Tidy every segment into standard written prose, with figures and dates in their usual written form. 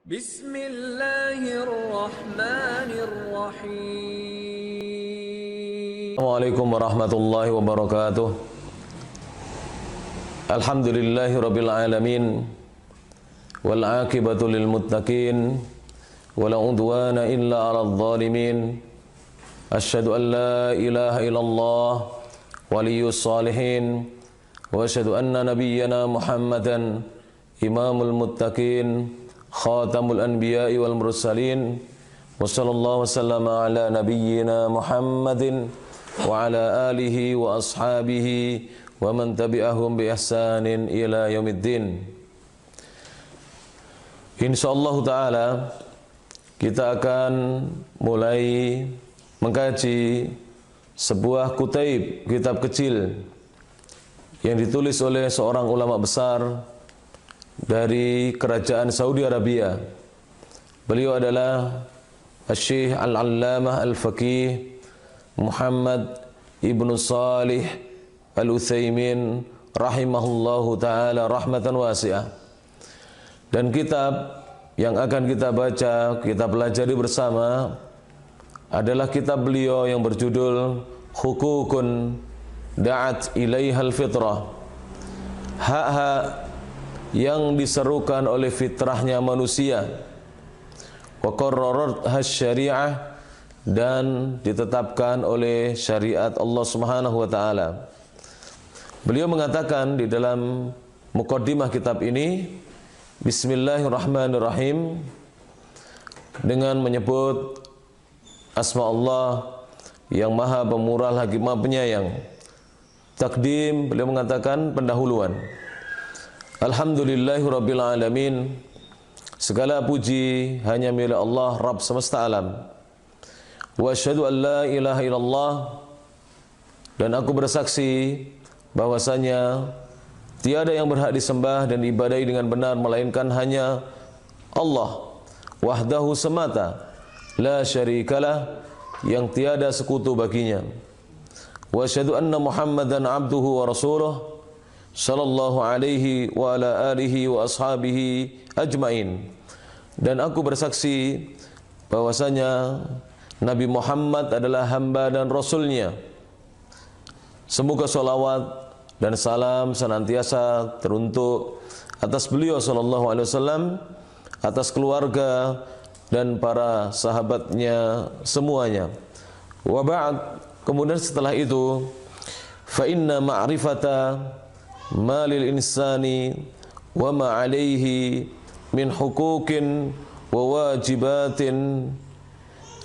Bismillahirrahmanirrahim. Assalamualaikum warahmatullahi wabarakatuh. Alhamdulillahirabbil alamin. Wal 'aqibatu lil muttaqin. Wala udwana illa 'alal zalimin. Asyhadu an la ilaha illallah waliyyus shalihin wa asyhadu anna nabiyyana Muhammadan imamul muttaqin khatamul anbiya'i wal mursalin wa sallallahu wasallama ala nabiyyina Muhammadin wa ala alihi wa ashabihi wa man tabi'ahum bi ihsanin ila yaumiddin. Insyaallah taala kita akan mulai mengkaji sebuah kutaib, kitab kecil yang ditulis oleh seorang ulama besar dari kerajaan Saudi Arabia. Beliau adalah Syekh Al-Allamah Al-Faqih Muhammad Ibnu Salih Al-Utsaimin rahimahullahu taala rahmatan wasi'ah. Dan kitab yang akan kita baca, kita pelajari bersama adalah kitab beliau yang berjudul Hukukun Da'at Ilaihal Fitrah. Hak-hak yang diserukan oleh fitrahnya manusia. Wa qarraratha syariah, dan ditetapkan oleh syariat Allah Subhanahu wa taala. Beliau mengatakan di dalam muqaddimah kitab ini, Bismillahirrahmanirrahim, dengan menyebut asma Allah yang Maha Pemurah lagi Maha Penyayang. Takdim, beliau mengatakan pendahuluan. Alhamdulillahirabbil alamin. Segala puji hanya milik Allah, Rabb semesta alam. Wa asyhadu an la ilaha illallah, dan aku bersaksi bahwasanya tiada yang berhak disembah dan diibadahi dengan benar melainkan hanya Allah wahdahu semata, la syarikalah, yang tiada sekutu baginya. Wa asyhadu anna Muhammadan abduhu wa rasuluh sallallahu alaihi wa ala alihi wa ashabihi ajmain. Dan aku bersaksi bahwasanya Nabi Muhammad adalah hamba dan rasulnya. Semoga salawat dan salam senantiasa teruntuk atas beliau sallallahu alaihi wasallam, atas keluarga dan para sahabatnya semuanya. Wa ba'd, kemudian setelah itu, fa inna ma'rifata ma lil insani wa ma alaihi min huquqin wa wajibatin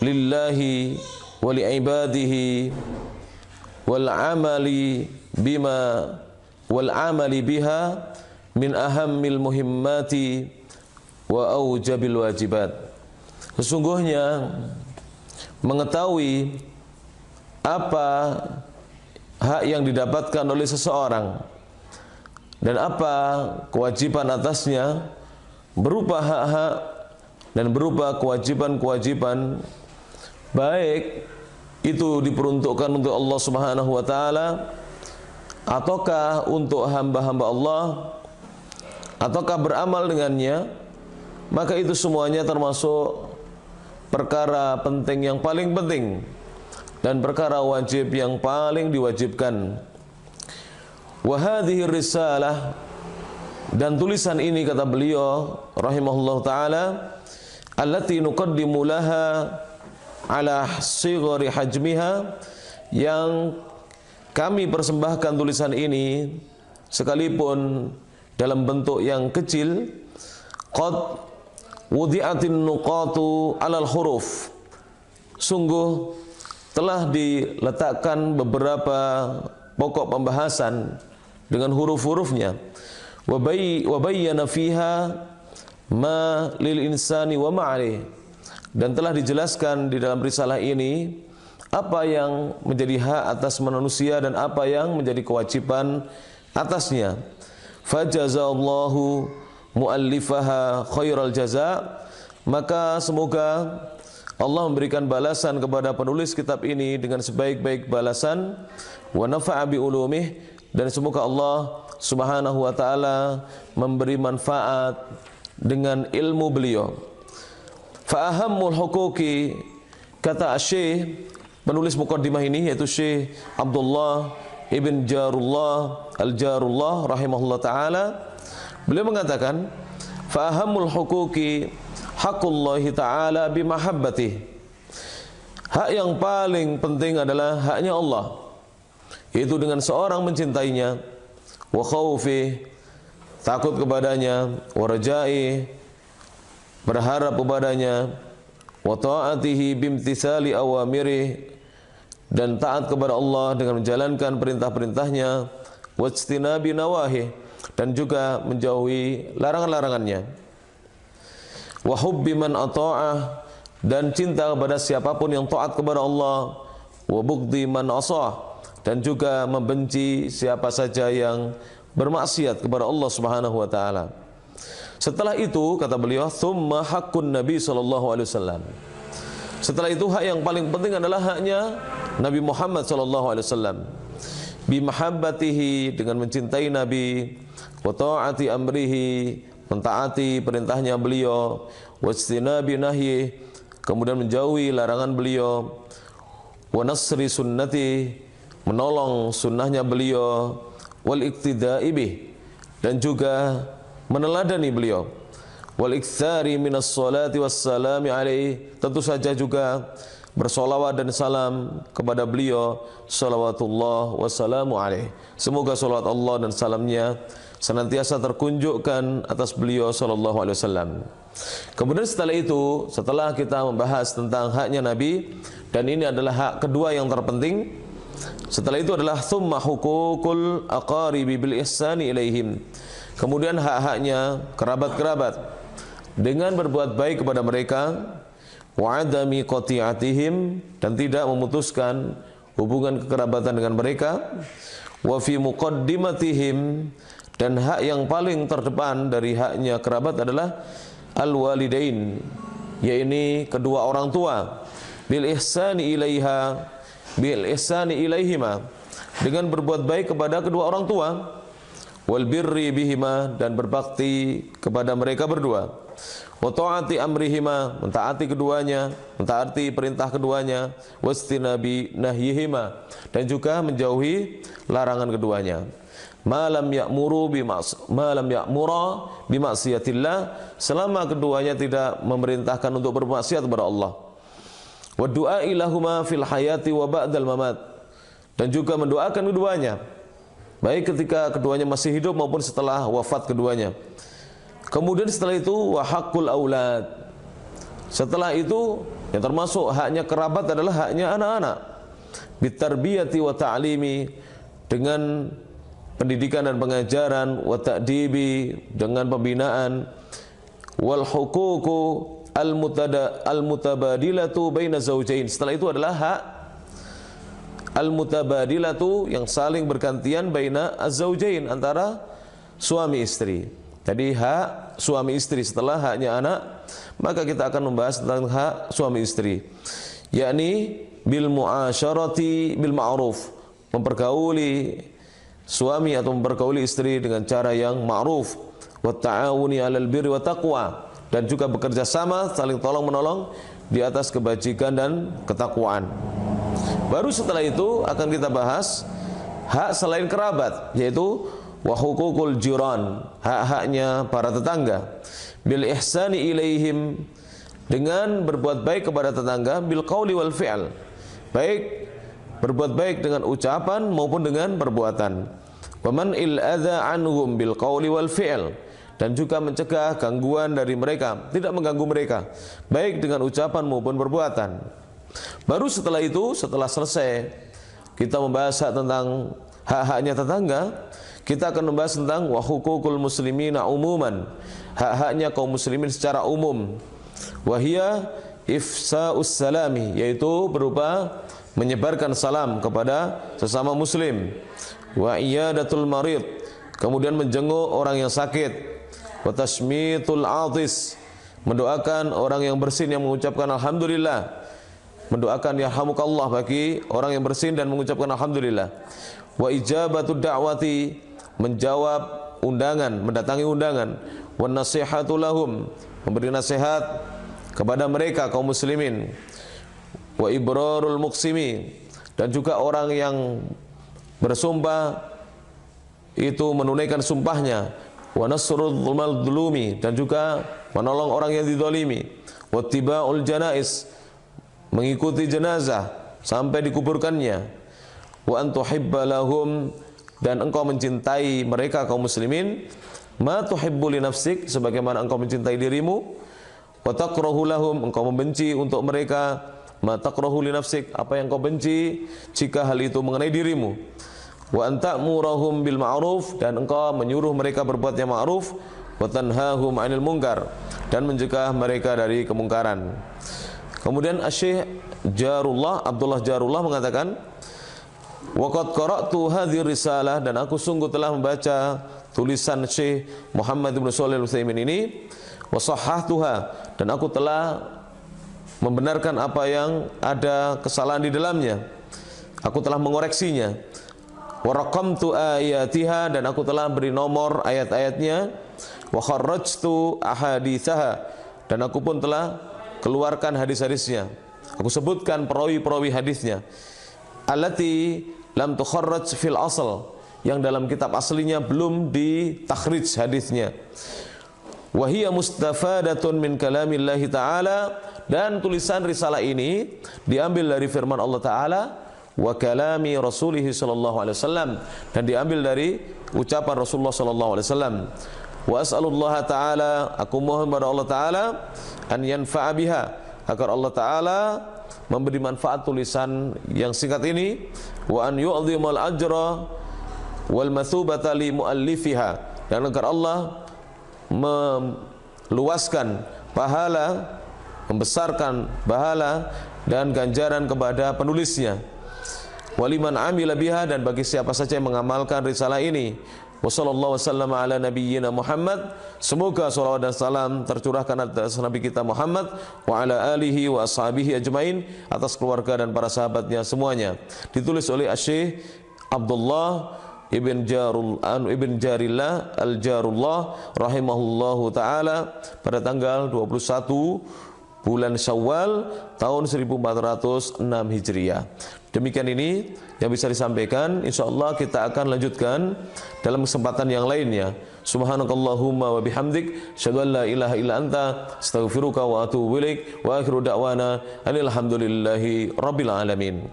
lillahi wa li ibadihi wal amali biha min ahammil muhimmati wa aujabil wajibat. Sesungguhnya mengetahui apa hak yang didapatkan oleh seseorang dan apa kewajiban atasnya, berupa hak-hak dan berupa kewajiban-kewajiban, baik itu diperuntukkan untuk Allah Subhanahu wa taala ataukah untuk hamba-hamba Allah ataukah beramal dengannya, maka itu semuanya termasuk perkara penting yang paling penting dan perkara wajib yang paling diwajibkan. Wa hadhihi risalah, dan tulisan ini, kata beliau rahimahullah taala, allati nuqaddimu laha ala sighari hajmiha, yang kami persembahkan tulisan ini sekalipun dalam bentuk yang kecil. Qad wudi'atin nuqatu alal huruf, sungguh telah diletakkan beberapa pokok pembahasan dengan huruf-hurufnya. Wa bayyana fiha ma lil insani wa ma alaihi, dan telah dijelaskan di dalam risalah ini apa yang menjadi hak atas manusia dan apa yang menjadi kewajiban atasnya. Fajazallahu muallifaha khairal jaza, maka semoga Allah memberikan balasan kepada penulis kitab ini dengan sebaik-baik balasan. Wa nafa'a bi ulumih, dan semoga Allah Subhanahu wa taala memberi manfaat dengan ilmu beliau. Fa ahammul huquqi, kata Syekh penulis mukaddimah ini yaitu Syekh Abdullah Ibn Jarullah Al-Jarullah rahimahullah taala, beliau mengatakan fa ahammul huquqi haqqullahi taala bimahabbatih. Hak yang paling penting adalah haknya Allah, yaitu dengan seorang mencintainya, wa khaufi, takut kepadanya, wa rajai, berharap kepadanya, wa ta'atihi bimtithali awamirih, dan taat kepada Allah dengan menjalankan perintah-perintahnya, wa ijtinabi nawahih, dan juga menjauhi larangan-larangannya, wa hubbi man ata'ah, dan cinta kepada siapapun yang taat kepada Allah, wa bughdhi man asah, dan juga membenci siapa saja yang bermaksiat kepada Allah Subhanahu wa taala. Setelah itu kata beliau, tsumma haqqun Nabi sallallahu alaihi wasallam. Setelah itu hak yang paling penting adalah haknya Nabi Muhammad sallallahu alaihi wasallam. Bi mahabbatihi, dengan mencintai Nabi, wa ta'ati amrihi, mentaati perintahnya beliau, wa ijtinabi nahyi, kemudian menjauhi larangan beliau, wa nasri sunnati, menolong sunnahnya beliau, wal iktida'i bih, dan juga meneladani beliau, wal iktsari minas salati wassalami alaihi, tentu saja juga bersolawat dan salam kepada beliau, salawatullah wassalamu alaihi, semoga salawat Allah dan salamnya senantiasa terkunjukkan atas beliau sallallahu alaihi wasallam. Kemudian setelah itu, setelah kita membahas tentang haknya Nabi, dan ini adalah hak kedua yang terpenting, setelah itu adalah tsumma huququl aqaribi bil ihsani ilaihim. Kemudian hak-haknya kerabat-kerabat dengan berbuat baik kepada mereka, wa adami qati'atihim, dan tidak memutuskan hubungan kekerabatan dengan mereka, wa fi muqaddimatihim, dan hak yang paling terdepan dari haknya kerabat adalah al-walidain, yaitu kedua orang tua, bil ihsani ilaiha, bil ihsani ilaihima, dengan berbuat baik kepada kedua orang tua, wal birri bihima, dan berbakti kepada mereka berdua, wa ta'ati amrihima, mentaati keduanya, mentaati perintah keduanya, wastinabi nahyihima, dan juga menjauhi larangan keduanya. Malam ya'mura bimaksiatillah, selama keduanya tidak memerintahkan untuk bermaksiat kepada Allah. Wa du'a ilahuma fil hayati wa ba'dal mamat, dan juga mendoakan keduanya baik ketika keduanya masih hidup maupun setelah wafat keduanya. Kemudian setelah itu wa haqqul aulad, setelah itu yang termasuk haknya kerabat adalah haknya anak-anak, bitarbiyati wa ta'limi, dengan pendidikan dan pengajaran, wa ta'dibi, dengan pembinaan, wal huququ al-mutabadilatu baina zaujain, setelah itu adalah hak al-mutabadilatu, yang saling bergantian, baina az-zaujain, antara suami istri. Jadi hak suami istri setelah haknya anak, maka kita akan membahas tentang hak suami istri, yakni bil muasyarati bil ma'ruf, mempergauli suami atau mempergauli istri dengan cara yang ma'ruf, wa ta'awuni 'alal birri wa taqwa, dan juga bekerja sama, saling tolong menolong di atas kebajikan dan ketakwaan. Baru setelah itu akan kita bahas hak selain kerabat, yaitu wa huququl jiran, hak-haknya para tetangga, bil ihsani ilaihim, dengan berbuat baik kepada tetangga, bil qauli wal fi'l, baik berbuat baik dengan ucapan maupun dengan perbuatan, wa man'il adza anhum bil qauli wal fi'l, dan juga mencegah gangguan dari mereka, tidak mengganggu mereka baik dengan ucapan maupun perbuatan. Baru setelah itu, setelah selesai kita membahas hak tentang hak-haknya tetangga, kita akan membahas tentang wa huququl muslimina umuman, hak-haknya kaum muslimin secara umum, wa hiya ifsa'us salami, yaitu berupa menyebarkan salam kepada sesama muslim, wa iyadatul marid, kemudian menjenguk orang yang sakit, wa tasmitul atis, mendoakan orang yang bersin yang mengucapkan alhamdulillah, mendoakan yarhamukallah bagi orang yang bersin dan mengucapkan alhamdulillah, wa ijabatud da'wati, menjawab undangan, mendatangi undangan, wa nasihatu lahum, memberi nasihat kepada mereka kaum muslimin, wa ibrarul muqsimi, dan juga orang yang bersumpah itu menunaikan sumpahnya, wa nasrul mazlumi, dan juga menolong orang yang dizalimi, wa tiba'ul janais, mengikuti jenazah sampai dikuburkannya, wa an tuhibba lahum, dan engkau mencintai mereka kaum muslimin, ma tuhibbu li nafsik, sebagaimana engkau mencintai dirimu, wa takrahu lahum, engkau membenci untuk mereka, ma takrahu li nafsik, apa yang kau benci jika hal itu mengenai dirimu, wa anta murahum bil ma'ruf, dan engkau menyuruh mereka berbuat yang ma'ruf, wa tanhahum 'anil munkar, dan mencegah mereka dari kemungkaran. Kemudian Syekh Jarullah, Abdullah Jarullah mengatakan, wa qad qara'tu hadhihi risalah, dan aku sungguh telah membaca tulisan Syekh Muhammad bin Shalih Al-Utsaimin ini, wa sahhahtuha, dan aku telah membenarkan apa yang ada kesalahan di dalamnya, aku telah mengoreksinya, wa raqamtu ayatiha, dan aku telah beri nomor ayat-ayatnya, wa kharrajtu ahaditsaha, dan aku pun telah keluarkan hadis-hadisnya, aku sebutkan perawi-perawi hadisnya, allati lam tukharraj fil asl, yang dalam kitab aslinya belum ditakhrij hadisnya, wa hiya mustafadatun min kalamillahi ta'ala, dan tulisan risalah ini diambil dari firman Allah Ta'ala, wa kalami rasulih sallallahu alaihi wasallam, dan diambil dari ucapan Rasulullah sallallahu alaihi wasallam, wa as'alullah ta'ala, aku mohon kepada Allah Ta'ala an yanfa'a biha, agar Allah Ta'ala memberi manfaat tulisan yang singkat ini, wa an yu'dhimal ajra wal mathubata li muallifiha, dan agar Allah meluaskan pahala, membesarkan pahala dan ganjaran kepada penulisnya, waliman amila biha, dan bagi siapa saja yang mengamalkan risalah ini. Wassallallahu wasallam ala nabiyyina Muhammad, semoga salawat dan salam tercurahkan atas Nabi kita Muhammad, wa ala alihi wa ashabihi ajmain, atas keluarga dan para sahabatnya semuanya. Ditulis oleh Syekh Abdullah ibn Jarillah Al-Jarullah rahimahullahu ta'ala pada tanggal 21 bulan Syawal tahun 1406 Hijriah. Demikian ini yang bisa disampaikan. InsyaAllah kita akan lanjutkan dalam kesempatan yang lainnya. Subhanakallahumma wa bihamdik, asyhadu an la ilaha illa anta, astaghfiruka wa atubu ilaik, wa akhiru da'wana alhamdulillahi rabbil alamin.